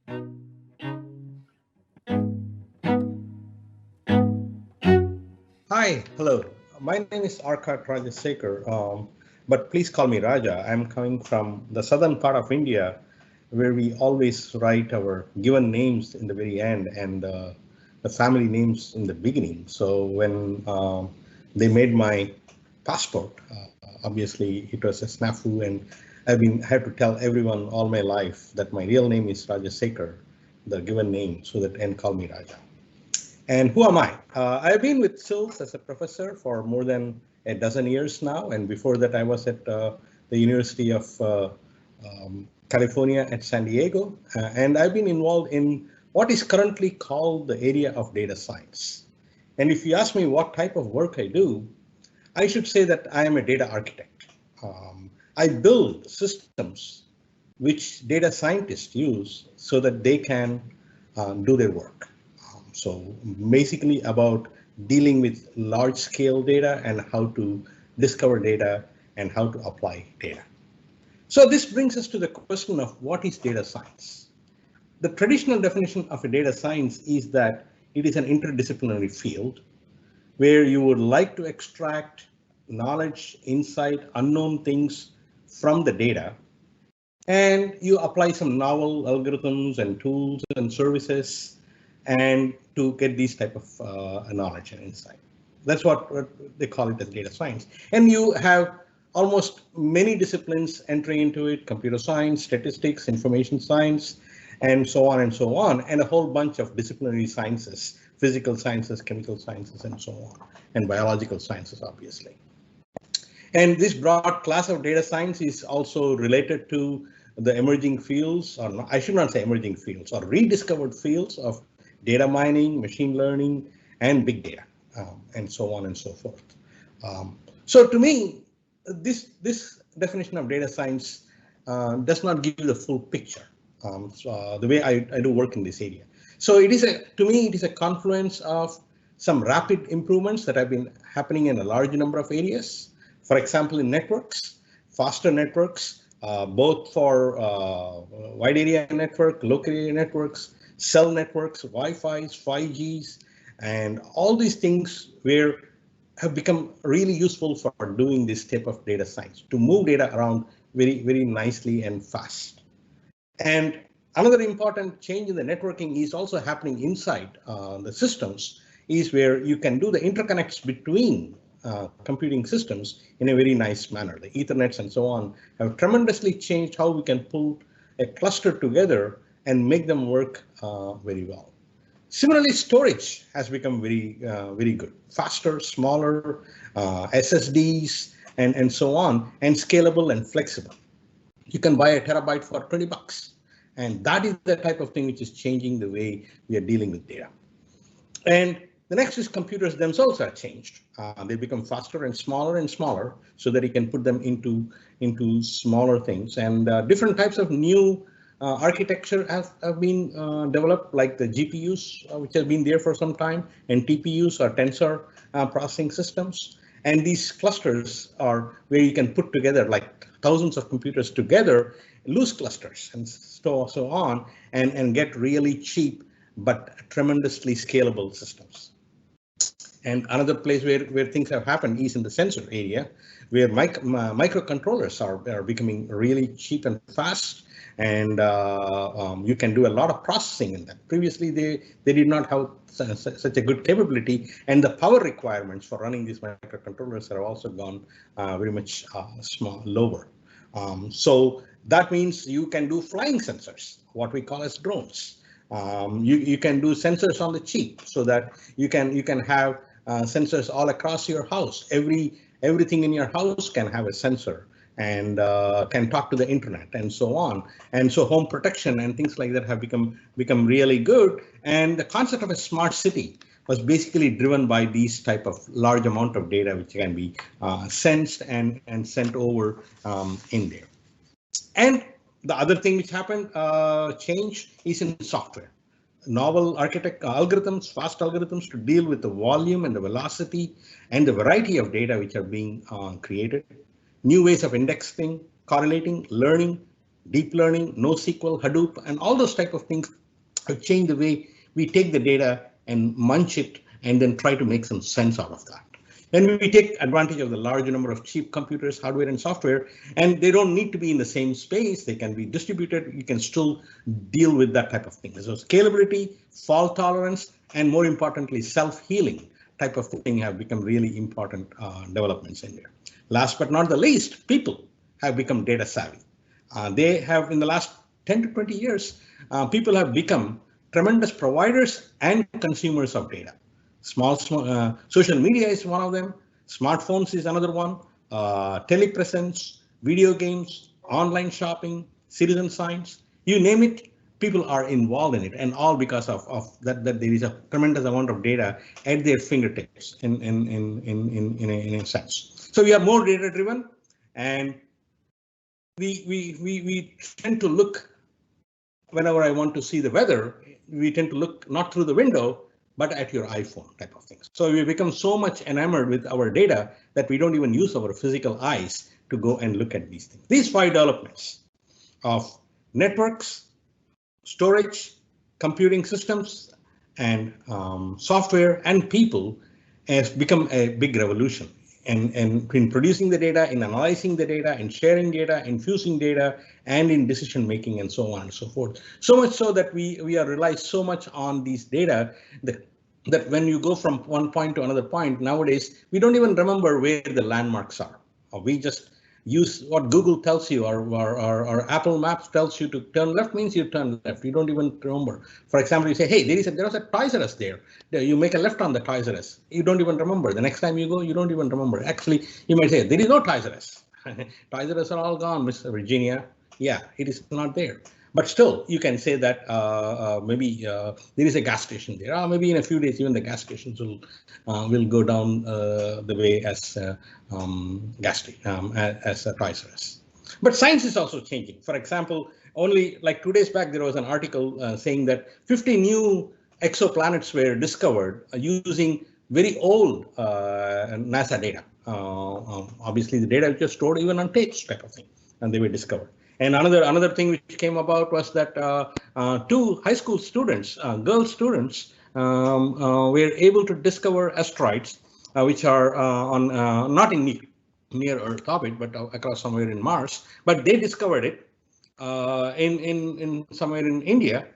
Hi, hello. My name is Arcot Rajasekar, but please call me Raja. I'm coming from the southern part of India, where we always write our given names in the very end and the family names in the beginning. So when they made my passport, obviously it was a snafu, and had to tell everyone all my life that my real name is Rajasekar, the given name, so that and call me Raja. And who am I? I've been with SILS as a professor for more than a dozen years now. And before that, I was at the University of California at San Diego. And I've been involved in what is currently called the area of data science. And if you ask me what type of work I do, I should say that I am a data architect. I build systems which data scientists use so that they can do their work. So basically about dealing with large scale data and how to discover data and how to apply data. So this brings us to the question of what is data science? The traditional definition of a data science is that it is an interdisciplinary field where you would like to extract knowledge, insight, unknown things from the data, and you apply some novel algorithms and tools and services and to get these type of knowledge and insight. That's what they call it as data science. And you have almost many disciplines entering into it: computer science, statistics, information science, and so on, and a whole bunch of disciplinary sciences, physical sciences, chemical sciences, and so on, and biological sciences, obviously. And this broad class of data science is also related to the emerging fields, or I should not say emerging fields, or rediscovered fields of data mining, machine learning, and big data, and so on and so forth. So to me, this definition of data science does not give you the full picture, the way I do work in this area. So to me, it is a confluence of some rapid improvements that have been happening in a large number of areas. For example, in networks, faster networks, both for wide area network, local area networks, cell networks, Wi-Fi's, 5Gs, and all these things have become really useful for doing this type of data science, to move data around very, very nicely and fast. And another important change in the networking is also happening inside the systems, is where you can do the interconnects between computing systems in a very nice manner. The Ethernets and so on have tremendously changed how we can pull a cluster together and make them work very well. Similarly, storage has become very, very good, faster, smaller, SSDs, and so on, and scalable and flexible. You can buy a terabyte for $20, and that is the type of thing which is changing the way we are dealing with data. And the next is computers themselves are changed. They become faster and smaller, so that you can put them into smaller things. And different types of new architecture have been developed, like the GPUs, which have been there for some time, and TPUs or tensor processing systems. And these clusters are where you can put together like thousands of computers together, loose clusters, and so on, and get really cheap but tremendously scalable systems. And another place where things have happened is in the sensor area, where microcontrollers are becoming really cheap and fast, and you can do a lot of processing in them. Previously, they did not have such a good capability, and the power requirements for running these microcontrollers have also gone very much lower. So that means you can do flying sensors, what we call as drones. You can do sensors on the cheap, so that you can have sensors all across your house. Everything in your house can have a sensor and can talk to the internet and so on. And so home protection and things like that have become really good. And the concept of a smart city was basically driven by these type of large amount of data which can be sensed and sent over in there. And the other thing which happened, change, is in software. Novel algorithms, fast algorithms to deal with the volume and the velocity and the variety of data which are being created. New ways of indexing, correlating, learning, deep learning, NoSQL, Hadoop, and all those type of things have changed the way we take the data and munch it and then try to make some sense out of that. And we take advantage of the large number of cheap computers, hardware and software, and they don't need to be in the same space. They can be distributed. You can still deal with that type of thing. So scalability, fault tolerance, and more importantly, self-healing type of thing have become really important developments in there. Last but not the least, people have become data savvy. They have, in the last 10 to 20 years, people have become tremendous providers and consumers of data. Social media is one of them. Smartphones is another one. Telepresence, video games, online shopping, citizen science, you name it, people are involved in it, and all because of that there is a tremendous amount of data at their fingertips in a sense. So we are more data driven, and we tend to look, whenever I want to see the weather, we tend to look not through the window, but at your iPhone type of things. So we become so much enamored with our data that we don't even use our physical eyes to go and look at these things. These 5 developments of networks, storage, computing systems, and software and people has become a big revolution. And in producing the data, in analyzing the data, in sharing data, infusing data, and in decision making, and so on and so forth. So much so that we are rely so much on these data that when you go from one point to another point nowadays, we don't even remember where the landmarks are. Or we just use what Google tells you, or Apple Maps tells you to turn left means you turn left. You don't even remember. For example, you say, hey, there was a Toys R Us there. You make a left on the Toys R Us. You don't even remember. The next time you go, you don't even remember. Actually, you might say, there is no Toys R Us. Toys R Us are all gone, Miss Virginia. Yeah, it is not there. But still, you can say that maybe there is a gas station there. Maybe in a few days, even the gas stations will go down the way as as Toys R Us. But science is also changing. For example, only like 2 days back, there was an article saying that 50 new exoplanets were discovered using very old NASA data. Obviously, the data which was stored even on tapes type of thing, and they were discovered. And another thing which came about was that 2 high school students, girl students, were able to discover asteroids, which are on not in near Earth orbit, but across somewhere in Mars. But they discovered it in somewhere in India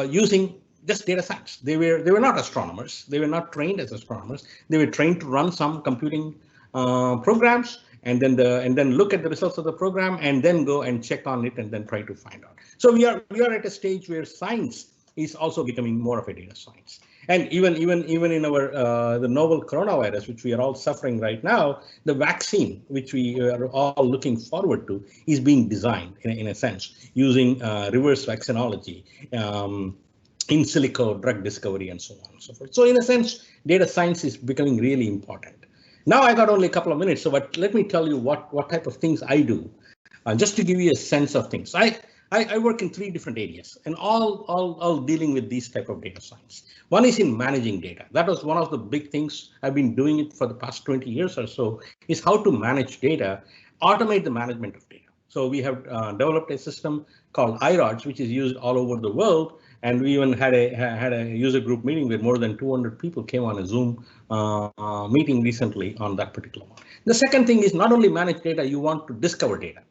using just data science. They were not astronomers. They were not trained as astronomers. They were trained to run some computing programs, and then look at the results of the program, and then go and check on it, and then try to find out. So we are at a stage where science is also becoming more of a data science. And even in our the novel coronavirus, which we are all suffering right now, the vaccine, which we are all looking forward to, is being designed in a sense using reverse vaccinology, in silico drug discovery, and so on and so forth. So in a sense, data science is becoming really important. Now I got only a couple of minutes, but let me tell you what type of things I do, just to give you a sense of things. I work in 3 different areas, and all dealing with these type of data science. One is in managing data. That was one of the big things I've been doing it for the past 20 years or so, is how to manage data, automate the management of data. So we have developed a system called iRODS, which is used all over the world. And we even had a user group meeting where more than 200 people came on a Zoom meeting recently on that particular one. The second thing is not only manage data, you want to discover data.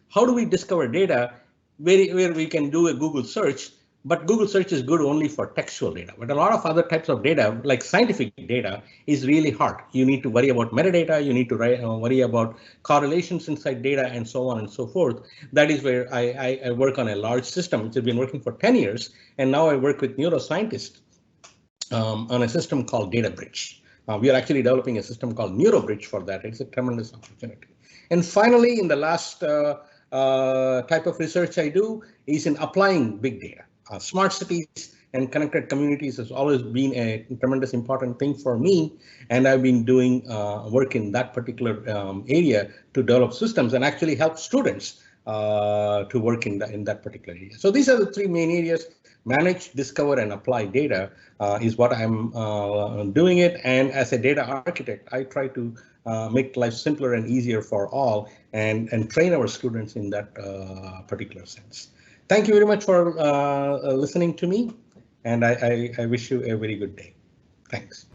How do we discover data? Where we can do a Google search, but Google search is good only for textual data. But a lot of other types of data, like scientific data, is really hard. You need to worry about metadata. You need to worry about correlations inside data, and so on and so forth. That is where I work on a large system, which has been working for 10 years. And now I work with neuroscientists on a system called DataBridge. We are actually developing a system called NeuroBridge for that. It's a tremendous opportunity. And finally, in the last type of research I do is in applying big data. Smart cities and connected communities has always been a tremendous important thing for me, and I've been doing work in that particular area to develop systems and actually help students to work in that particular area. So these are the 3 main areas: manage, discover, and apply data is what I'm doing it. And as a data architect, I try to make life simpler and easier for all, and train our students in that particular sense. Thank you very much for listening to me, and I wish you a very good day. Thanks.